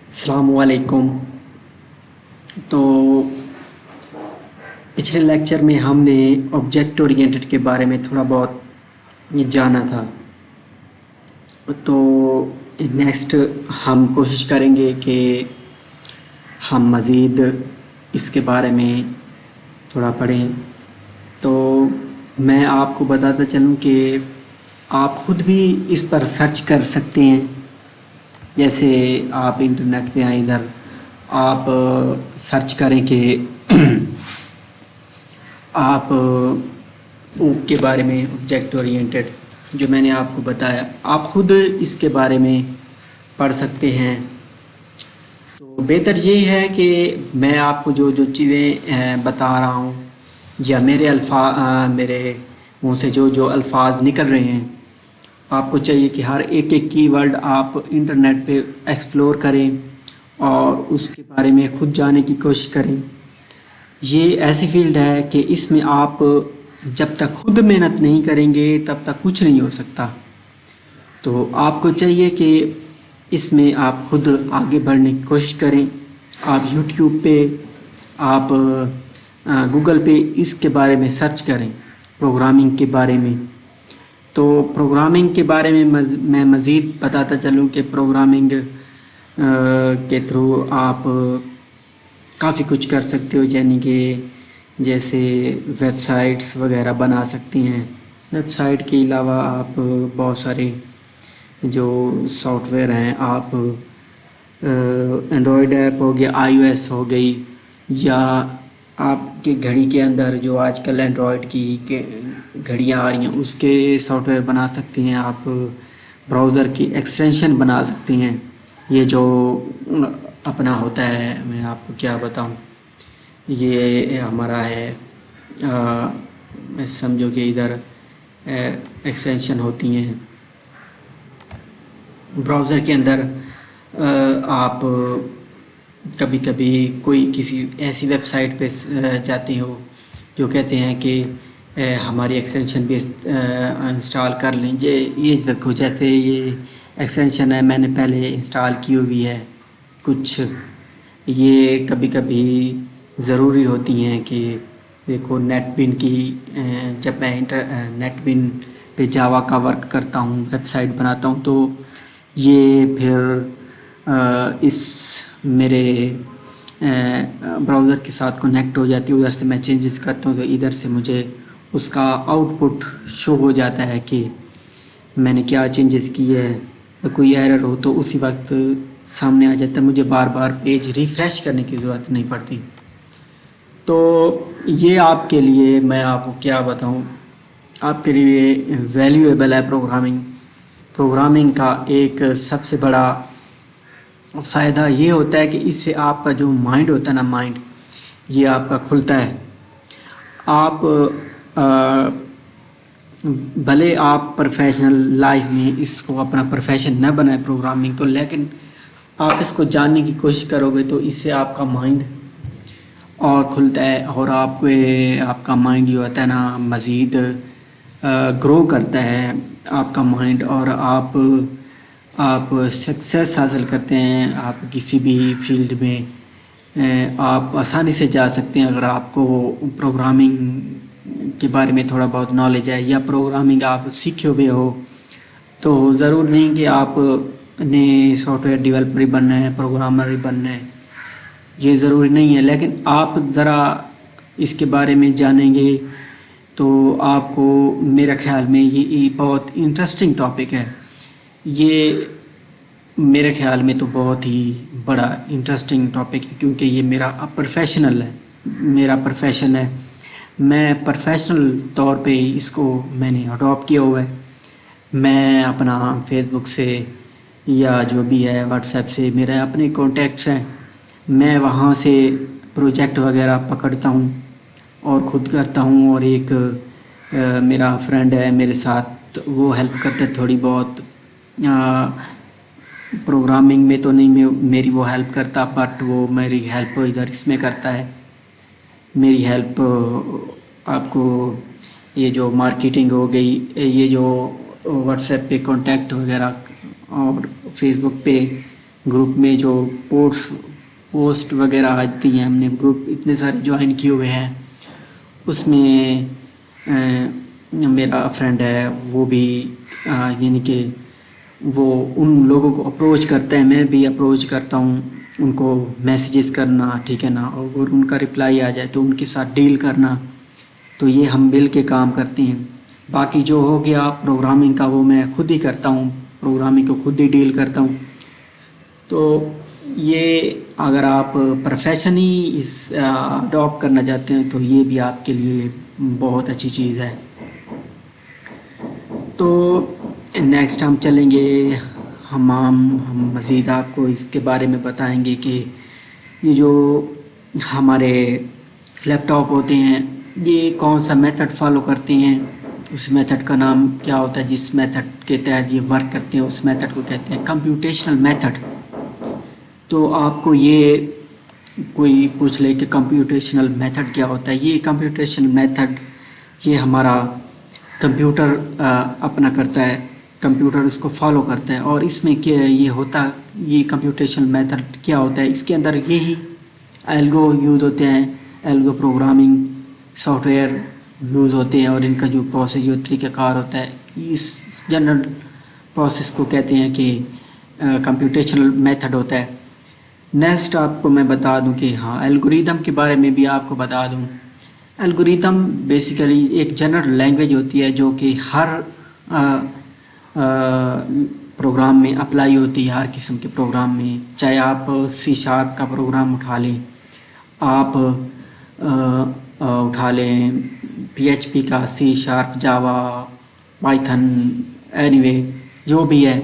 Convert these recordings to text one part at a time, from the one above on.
السلام علیکم۔ تو پچھلے لیکچر میں ہم نے آبجیکٹ اورینٹڈ کے بارے میں تھوڑا بہت جانا تھا، تو نیکسٹ ہم کوشش کریں گے کہ ہم مزید اس کے بارے میں تھوڑا پڑھیں۔ تو میں آپ کو بتاتا چلوں کہ آپ خود بھی اس پر سرچ کر سکتے ہیں، جیسے آپ انٹرنیٹ پہ آئیں، ادھر آپ سرچ کریں کہ آپ کے بارے میں آبجیکٹ اورینٹڈ جو میں نے آپ کو بتایا، آپ خود اس کے بارے میں پڑھ سکتے ہیں۔ تو بہتر یہ ہے کہ میں آپ کو جو چیزیں بتا رہا ہوں یا میرے منہ سے جو الفاظ نکل رہے ہیں، آپ کو چاہیے کہ ہر ایک کی ورڈ آپ انٹرنیٹ پہ ایکسپلور کریں اور اس کے بارے میں خود جاننے کی کوشش کریں۔ یہ ایسی فیلڈ ہے کہ اس میں آپ جب تک خود محنت نہیں کریں گے تب تک کچھ نہیں ہو سکتا۔ تو آپ کو چاہیے کہ اس میں آپ خود آگے بڑھنے کی کوشش کریں۔ آپ یوٹیوب پہ، آپ گوگل پہ اس کے بارے میں سرچ کریں، پروگرامنگ کے بارے میں۔ تو پروگرامنگ کے بارے میں میں مزید بتاتا چلوں کہ پروگرامنگ کے تھرو آپ کافی کچھ کر سکتے ہو، یعنی کہ جیسے ویب سائٹس وغیرہ بنا سکتے ہیں۔ ویب سائٹ کے علاوہ آپ بہت سارے جو سافٹ ویئر ہیں، آپ اینڈرائڈ ایپ ہو گیا، آئی او ایس ہو گئی، یا آپ کی گھڑی کے اندر جو آج کل اینڈرائڈ کی گھڑیاں آ رہی ہیں اس کے سافٹ ویئر بنا سکتے ہیں۔ آپ براؤزر کی ایکسٹینشن بنا سکتے ہیں۔ یہ جو اپنا ہوتا ہے، میں آپ کو کیا بتاؤں، یہ ہمارا ہے، سمجھو کہ ادھر ایکسٹینشن ہوتی ہیں براؤزر کے اندر۔ آپ کبھی کبھی کسی ایسی ویب سائٹ پہ جاتے ہو جو کہتے ہیں کہ ہماری ایکسٹینشن بھی انسٹال کر لیں، یہ دیکھو جیسے یہ ایکسٹینشن ہے میں نے پہلے انسٹال کی ہوئی ہے کچھ، یہ کبھی کبھی ضروری ہوتی ہیں کہ دیکھو نیٹ بن کی، جب میں نیٹ بن پہ جاوا کا ورک کرتا ہوں، ویب سائٹ بناتا ہوں، تو یہ پھر اس میرے براؤزر کے ساتھ کنیکٹ ہو جاتی ہے، ادھر سے میں چینجز کرتا ہوں تو ادھر سے مجھے اس کا آؤٹ پٹ شو ہو جاتا ہے کہ میں نے کیا چینجز کی ہے۔ کوئی ایرر ہو تو اسی وقت سامنے آ جاتا ہے، مجھے بار بار پیج ریفریش کرنے کی ضرورت نہیں پڑتی۔ تو یہ آپ کے لیے، میں آپ کو کیا بتاؤں، آپ کے لیے ویلیویبل ہے پروگرامنگ۔ پروگرامنگ کا ایک سب سے بڑا فائدہ یہ ہوتا ہے کہ اس سے آپ کا جو مائنڈ ہوتا ہے نا، مائنڈ یہ آپ کا کھلتا ہے۔ آپ بھلے آپ پروفیشنل لائف میں اس کو اپنا پروفیشن نہ بنائیں پروگرامنگ کو، لیکن آپ اس کو جاننے کی کوشش کرو گے تو اس سے آپ کا مائنڈ اور کھلتا ہے، اور آپ کا مائنڈ جو ہوتا ہے نا مزید گرو کرتا ہے آپ کا مائنڈ، اور آپ سکسیس حاصل کرتے ہیں۔ آپ کسی بھی فیلڈ میں آپ آسانی سے جا سکتے ہیں اگر آپ کو پروگرامنگ کے بارے میں تھوڑا بہت نالج ہے، یا پروگرامنگ آپ سیکھے ہوئے ہو۔ تو ضرور نہیں کہ آپ نے سافٹ ویئر ڈیولپر ہی بننا ہے، پروگرامر ہی بننا ہے، یہ ضروری نہیں ہے، لیکن آپ ذرا اس کے بارے میں جانیں گے تو آپ کو، میرے خیال میں یہ بہت انٹرسٹنگ ٹاپک ہے۔ یہ میرے خیال میں تو بہت ہی بڑا انٹرسٹنگ ٹاپک ہے، کیونکہ یہ میرا پروفیشن ہے۔ میں پروفیشنل طور پہ اس کو میں نے اڈاپٹ کیا ہوا ہے۔ میں اپنا فیس بک سے یا جو بھی ہے واٹس ایپ سے میرے اپنے کانٹیکٹس ہیں، میں وہاں سے پروجیکٹ وغیرہ پکڑتا ہوں اور خود کرتا ہوں، اور ایک میرا فرینڈ ہے میرے ساتھ، وہ ہیلپ کرتا ہے تھوڑی بہت پروگرامنگ میں، تو نہیں میری وہ ہیلپ کرتا، بٹ وہ میری ہیلپ ادھر اس میں کرتا ہے۔ میری ہیلپ آپ کو یہ جو مارکیٹنگ ہو گئی، یہ جو واٹس ایپ پہ کانٹیکٹ وغیرہ اور فیس بک پہ گروپ میں جو پوسٹ وغیرہ آتی ہیں، ہم نے گروپ اتنے سارے جوائن کیے ہوئے ہیں، اس میں میرا فرینڈ ہے وہ بھی یعنی کہ وہ ان لوگوں کو اپروچ کرتا ہے، میں بھی اپروچ کرتا ہوں ان کو میسیجز کرنا، ٹھیک ہے نا، اور ان کا رپلائی آ جائے تو ان کے ساتھ ڈیل کرنا، تو یہ ہم مل کے کام کرتے ہیں۔ باقی جو ہو گیا پروگرامنگ کا وہ میں خود ہی کرتا ہوں، پروگرامنگ کو خود ہی ڈیل کرتا ہوں۔ تو یہ اگر آپ پروفیشنلی اڈاپٹ کرنا چاہتے ہیں تو یہ بھی آپ کے لیے بہت اچھی چیز ہے۔ تو نیکسٹ ہم چلیں گے، ہم مزید آپ کو اس کے بارے میں بتائیں گے کہ یہ جو ہمارے لیپ ٹاپ ہوتے ہیں یہ کون سا میتھڈ فالو کرتے ہیں، اس میتھڈ کا نام کیا ہوتا ہے، جس میتھڈ کے تحت یہ ورک کرتے ہیں اس میتھڈ کو کہتے ہیں کمپیوٹیشنل میتھڈ۔ تو آپ کو یہ کوئی پوچھ لے کہ کمپیوٹیشنل میتھڈ کیا ہوتا ہے، یہ کمپیوٹیشنل میتھڈ یہ ہمارا کمپیوٹر اپنا کرتا ہے، کمپیوٹر اس کو فالو کرتا ہے، اور اس میں کیا یہ ہوتا، یہ کمپیوٹیشنل میتھڈ کیا ہوتا ہے، اس کے اندر یہی الگو یوز ہوتے ہیں، الگو پروگرامنگ سافٹ ویئر یوز ہوتے ہیں، اور ان کا جو پروسیس جو طریقہ کار ہوتا ہے اس جنرل پروسیس کو کہتے ہیں کہ کمپیوٹیشنل میتھڈ ہوتا ہے۔ نیکسٹ آپ کو میں بتا دوں کہ ہاں الگوریدم کے بارے میں بھی آپ کو بتا دوں۔ الگوریدم بیسیکلی ایک جنرل لینگویج ہوتی ہے جو کہ ہر پروگرام میں اپلائی ہوتی ہے، ہر قسم کے پروگرام میں، چاہے آپ C# کا پروگرام اٹھا لیں، آپ اٹھا لیں PHP کا، C#، جاوا، پائتھن، اینی وے جو بھی ہے،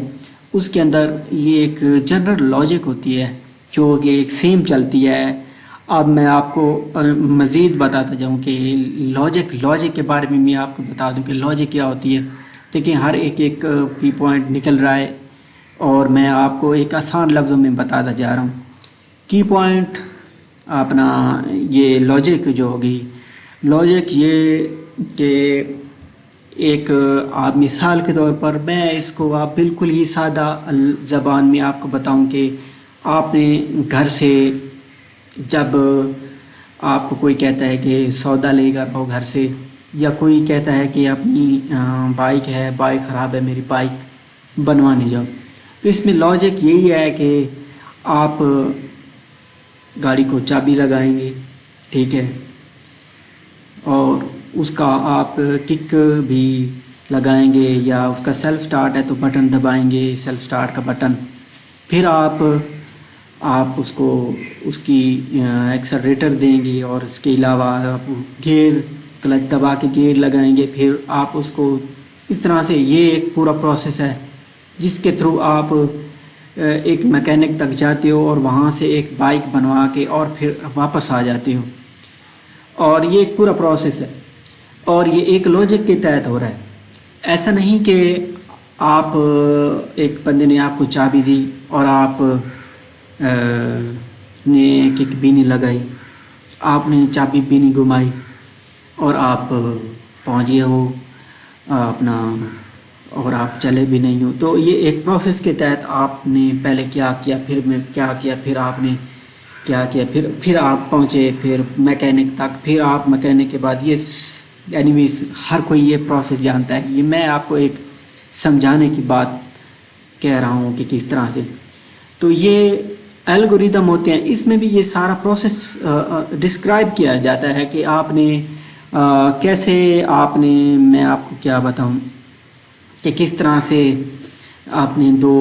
اس کے اندر یہ ایک جنرل لاجک ہوتی ہے جو کہ ایک سیم چلتی ہے۔ اب میں آپ کو مزید بتاتا جاؤں کہ لاجک کے بارے میں میں آپ کو بتا دوں کہ لاجک کیا ہوتی ہے۔ دیکھیں ہر ایک کی پوائنٹ نکل رہا ہے اور میں آپ کو ایک آسان لفظوں میں بتاتا جا رہا ہوں۔ کی پوائنٹ اپنا یہ لاجک جو ہوگی، لاجک یہ کہ ایک آپ مثال کے طور پر میں اس کو آپ بالکل ہی سادہ زبان میں آپ کو بتاؤں کہ آپ نے گھر سے جب آپ کو کوئی کہتا ہے کہ سودا لے کر آؤ گھر سے، یا کوئی کہتا ہے کہ اپنی بائک ہے، بائک خراب ہے میری بائک بنوانے جاؤ، تو اس میں لاجک یہی ہے کہ آپ گاڑی کو چابی لگائیں گے، ٹھیک ہے، اور اس کا آپ کک بھی لگائیں گے، یا اس کا سیلف سٹارٹ ہے تو بٹن دبائیں گے، سیلف سٹارٹ کا بٹن، پھر آپ اس کو اس کی ایکسلریٹر دیں گے، اور اس کے علاوہ آپ گیئر کلچ دبا کے گیئر لگائیں گے، پھر آپ اس کو اس طرح سے، یہ ایک پورا پروسیس ہے جس کے تھرو آپ ایک میکینک تک جاتے ہو اور وہاں سے ایک بائک بنوا کے اور پھر واپس آ جاتے ہو، اور یہ ایک پورا پروسیس ہے، اور یہ ایک لاجک کے تحت ہو رہا ہے۔ ایسا نہیں کہ آپ ایک بندے نے آپ کو چابی دی اور آپ نے کک بھی نہیں لگائی، آپ نے چابی بھی نہیں گھمائی اور آپ پہنچ گئے ہو اپنا، اور آپ چلے بھی نہیں ہو، تو یہ ایک پروسیس کے تحت آپ نے پہلے کیا کیا، پھر میں کیا کیا، پھر آپ نے کیا کیا، پھر آپ پہنچے پھر میکینک تک، پھر آپ میکینک کے بعد یہ اینی ویز ہر کوئی یہ پروسیس جانتا ہے، یہ میں آپ کو ایک سمجھانے کی بات کہہ رہا ہوں کہ کس طرح سے۔ تو یہ الگوریدم ہوتے ہیں، اس میں بھی یہ سارا پروسیس ڈسکرائب کیا جاتا ہے کہ آپ نے کیسے، آپ نے، میں آپ کو کیا بتاؤں کہ کس طرح سے آپ نے 2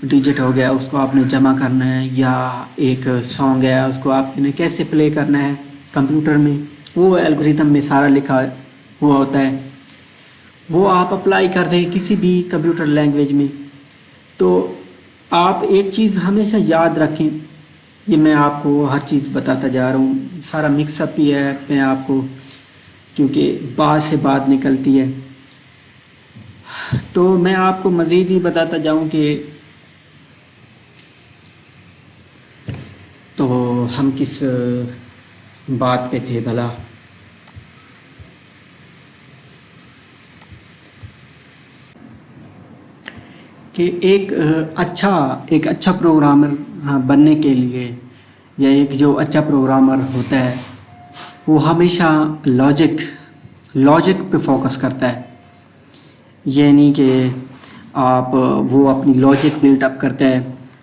ڈیجٹ ہو گیا اس کو آپ نے جمع کرنا ہے، یا ایک سانگ ہے اس کو آپ نے کیسے پلے کرنا ہے کمپیوٹر میں، وہ الگوریدم میں سارا لکھا ہوا ہوتا ہے، وہ آپ اپلائی کر دیں کسی بھی کمپیوٹر لینگویج میں۔ تو آپ ایک چیز ہمیشہ یاد رکھیں، یہ میں آپ کو ہر چیز بتاتا جا رہا ہوں، سارا مکس اپ ہی ہے، میں آپ کو کیونکہ بات سے بات نکلتی ہے، تو میں آپ کو مزید ہی بتاتا جاؤں کہ تو ہم کس بات پہ تھے بھلا، کہ ایک اچھا پروگرامر بننے کے لیے، یا ایک جو اچھا پروگرامر ہوتا ہے وہ ہمیشہ لاجک پہ فوکس کرتا ہے، یعنی کہ وہ اپنی لاجک بلڈ اپ کرتا ہے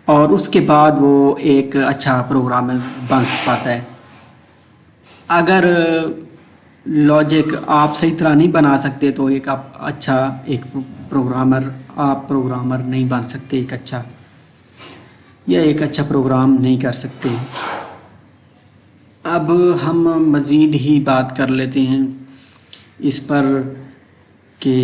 اور اس کے بعد وہ ایک اچھا پروگرامر بن پاتا ہے۔ اگر لاجک آپ صحیح طرح نہیں بنا سکتے تو ایک پروگرامر نہیں بن سکتے، ایک اچھا پروگرام نہیں کر سکتے۔ اب ہم مزید ہی بات کر لیتے ہیں اس پر کہ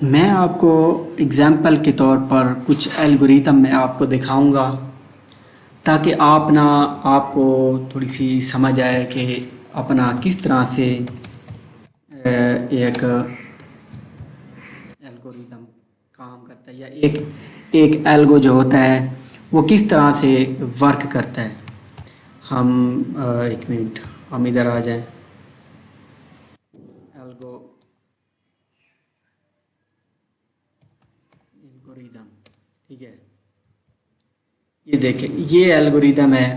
میں آپ کو اگزامپل کے طور پر کچھ الگوریتم میں آپ کو دکھاؤں گا تاکہ آپ کو تھوڑی سی سمجھ آئے کہ اپنا کس طرح سے ایک الگوریتم کام کرتا ہے، یا ایک الگو جو ہوتا ہے وہ کس طرح سے ورک کرتا ہے۔ ہم ایک منٹ ہم ادھر آ جائیں۔ الگوریتم، ٹھیک ہے، یہ دیکھیں یہ الگوریتم ہے۔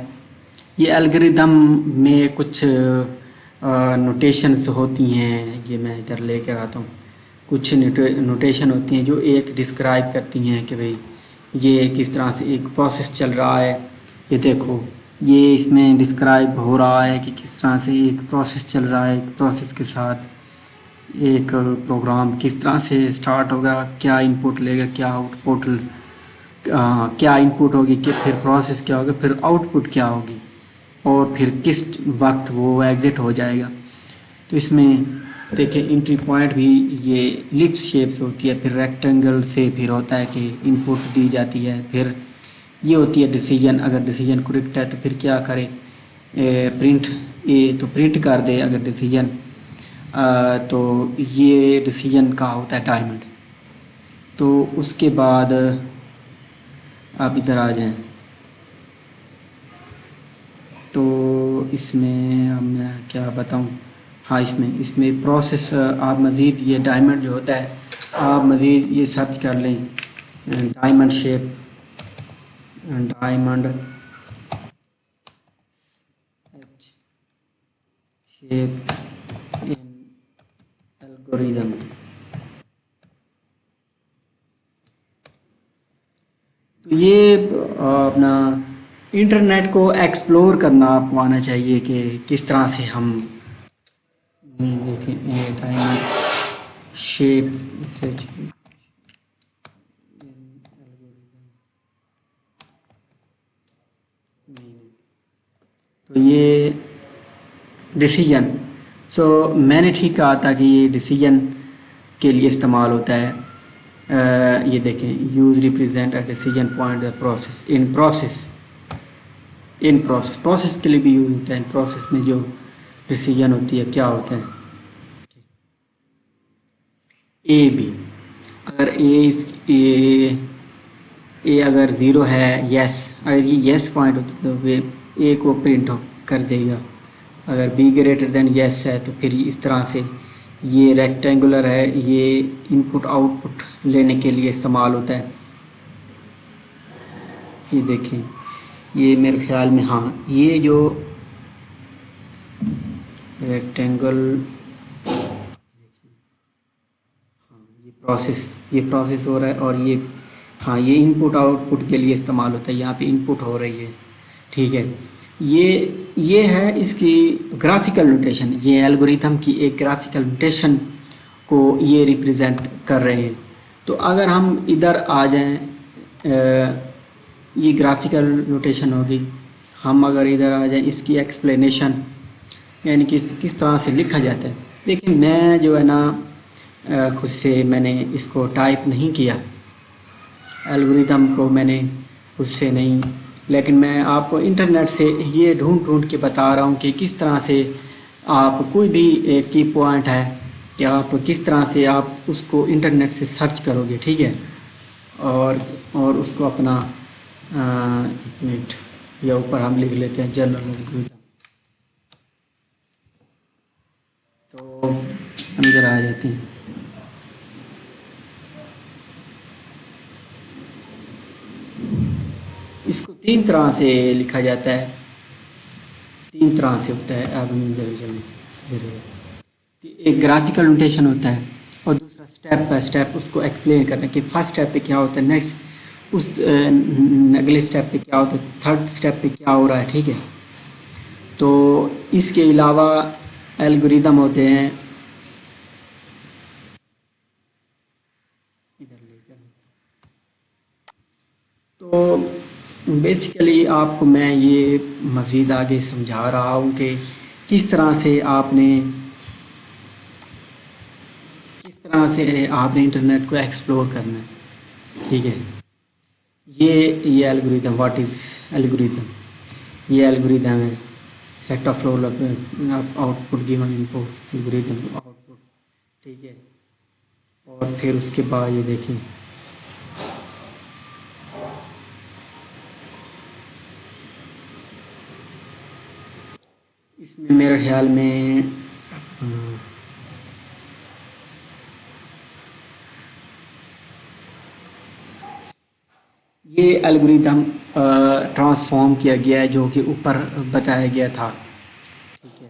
یہ الگوریتم میں کچھ نوٹیشنز ہوتی ہیں، یہ میں ادھر لے کر آتا ہوں۔ کچھ نوٹیشن ہوتی ہیں جو ایک ڈسکرائب کرتی ہیں کہ بھئی یہ کس طرح سے ایک پروسیس چل رہا ہے۔ یہ دیکھو یہ اس میں ڈسکرائب ہو رہا ہے کہ کس طرح سے ایک پروسیس چل رہا ہے، ایک پروسیس کے ساتھ ایک پروگرام کس طرح سے سٹارٹ ہوگا، کیا ان پٹ لے گا، کیا آؤٹ پٹ، کیا ان پٹ ہوگی، کہ پھر پروسیس کیا ہوگا، پھر آؤٹ پٹ کیا ہوگی، اور پھر کس وقت وہ ایگزٹ ہو جائے گا۔ تو اس میں دیکھیں انٹری پوائنٹ بھی یہ لپس شیپ سے ہوتی ہے، پھر ریکٹینگل سے پھر ہوتا ہے کہ ان پٹ دی جاتی ہے، پھر یہ ہوتی ہے ڈیسیجن، اگر ڈیسیجن کریکٹ ہے تو پھر کیا کرے، پرنٹ تو پرنٹ کر دے اگر ڈیسیجن، تو یہ ڈیسیجن کا ہوتا ہے ٹائمنگ۔ تو اس کے بعد آپ ادھر آ جائیں، تو اس میں میں کیا بتاؤں، ہاں اس میں پروسیس آپ مزید یہ ڈائمنڈ جو ہوتا ہے آپ مزید یہ سرچ کر لیں، ڈائمنڈ شیپ الگوریدم۔ تو یہ اپنا انٹرنیٹ کو ایکسپلور کرنا آپ کو آنا چاہیے کہ کس طرح سے ہم دیکھیں ڈائمنڈ شیپ تو یہ ڈیسیجن، میں نے ٹھیک کہا تھا کہ یہ ڈیسیجن کے لیے استعمال ہوتا ہے۔ یہ دیکھیں use represent a decision point process process کے لیے بھی یوز ہوتا ہے۔ ان پروسیس میں جو ڈیسیجن ہوتی ہے کیا ہوتا ہے، اے بی، اگر اے اگر 0 ہے یس، اگر یہ یس پوائنٹ ہوتا ہے تو اے کو پرنٹ کر دے گا، اگر بی گریٹر دین یس ہے تو پھر اس طرح سے یہ ریکٹینگولر ہے، یہ ان پٹ آؤٹ پٹ لینے کے لیے استعمال ہوتا ہے۔ یہ دیکھیں یہ میرے خیال میں ہاں یہ جو ریکٹینگل یہ پروسیس ہو رہا ہے، اور یہ ہاں یہ ان پٹ آؤٹ پٹ کے لیے استعمال ہوتا ہے، یہاں پہ ان پٹ ہو رہی ہے، ٹھیک ہے۔ یہ ہے اس کی گرافیکل نوٹیشن، یہ الگوریتم کی ایک گرافیکل نوٹیشن کو یہ ریپرزینٹ کر رہے ہیں۔ تو اگر ہم ادھر آ جائیں، یہ گرافیکل نوٹیشن ہوگی، ہم اگر ادھر آ جائیں اس کی ایکسپلینیشن یعنی کہ کس طرح سے لکھا جاتا ہے، لیکن میں جو ہے نا خود سے میں نے اس کو ٹائپ نہیں کیا، الگوریتم کو میں نے خود سے نہیں، لیکن میں آپ کو انٹرنیٹ سے یہ ڈھونڈ کے بتا رہا ہوں کہ کس طرح سے آپ کوئی بھی ایک کی پوائنٹ ہے کہ آپ کس طرح سے آپ اس کو انٹرنیٹ سے سرچ کرو گے، ٹھیک ہے، اور اس کو اپنا ایک منٹ، یا اوپر ہم لکھ لیتے ہیں جنرل الگوریتم، تو اندر آ جاتے ہیں۔ اس کو 3 طرح سے لکھا جاتا ہے، 3 طرح سے ہوتا ہے۔ اب ایک گرافیکل نوٹیشن ہوتا ہے، اور دوسرا اسٹیپ بائی اسٹیپ اس کو ایکسپلین کرنا کہ فرسٹ اسٹیپ پہ کیا ہوتا ہے، نیکسٹ اس اگلے اسٹیپ پہ کیا ہوتا ہے، تھرڈ اسٹیپ پہ کیا ہو رہا ہے، ٹھیک ہے۔ تو اس کے علاوہ الگوریدم ہوتے ہیں، تو بیسیکلی آپ کو میں یہ مزید آگے سمجھا رہا ہوں کہ کس طرح سے آپ نے انٹرنیٹ کو ایکسپلور کرنا ہے، ٹھیک ہے۔ یہ الگوریدم، واٹ از الگوریدم، یہ الگوریدم ہے، set of rule output given input, algorithm output, ٹھیک ہے۔ اور پھر اس کے بعد یہ دیکھیں، اس میں میرے خیال میں یہ الگوریدم ٹرانسفارم کیا گیا ہے جو کہ اوپر بتایا گیا تھا، ٹھیک ہے۔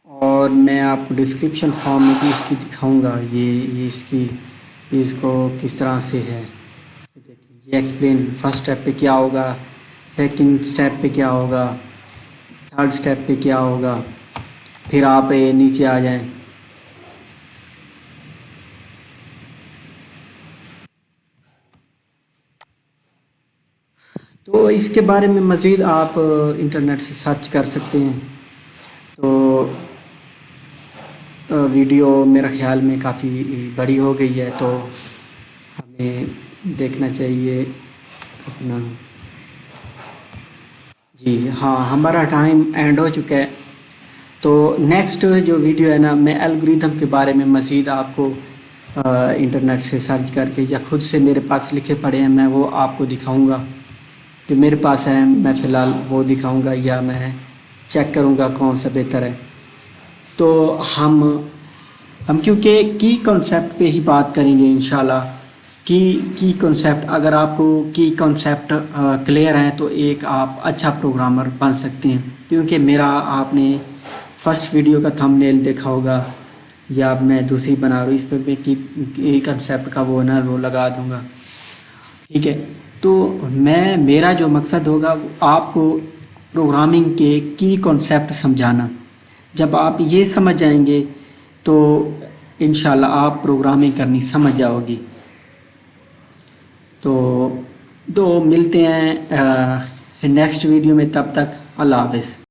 اور میں آپ کو ڈسکرپشن فارم میں بھی اس کی دکھاؤں گا، اس کو کس طرح سے ہے، یہ ایکسپلین فرسٹ اسٹیپ پہ کیا ہوگا، سیکنڈ اسٹیپ پہ کیا ہوگا، تھرڈ اسٹیپ پہ کیا ہوگا، پھر آپ نیچے آ جائیں۔ تو اس کے بارے میں مزید آپ انٹرنیٹ سے سرچ کر سکتے ہیں۔ تو ویڈیو میرے خیال میں کافی بڑی ہو گئی ہے، تو ہمیں دیکھنا چاہیے اپنا، جی ہاں ہمارا ٹائم اینڈ ہو چکا ہے۔ تو نیکسٹ جو ویڈیو ہے نا، میں الگوریدم کے بارے میں مزید آپ کو انٹرنیٹ سے سرچ کر کے یا خود سے میرے پاس لکھے پڑے ہیں، میں وہ آپ کو دکھاؤں گا، جو میرے پاس ہے میں فی الحال وہ دکھاؤں گا، یا میں چیک کروں گا کون سا بہتر ہے۔ تو ہم کیونکہ کی کنسیپٹ پہ ہی بات کریں گے انشاءاللہ۔ کی کنسیپٹ، اگر آپ کو کی کنسیپٹ کلیئر ہیں تو ایک آپ اچھا پروگرامر بن سکتے ہیں، کیونکہ میرا آپ نے فرسٹ ویڈیو کا تھمب نیل دیکھا ہوگا، یا میں دوسری بنا رہا ہوں، اس پہ بھی کی کنسیپٹ کا وہ لگا دوں گا، ٹھیک ہے۔ تو میرا جو مقصد ہوگا وہ آپ کو پروگرامنگ کے کی کنسیپٹ سمجھانا۔ جب آپ یہ سمجھ جائیں گے تو انشاءاللہ آپ پروگرامنگ کرنی سمجھ جاؤ گی۔ تو ملتے ہیں نیکسٹ ویڈیو میں، تب تک اللہ حافظ۔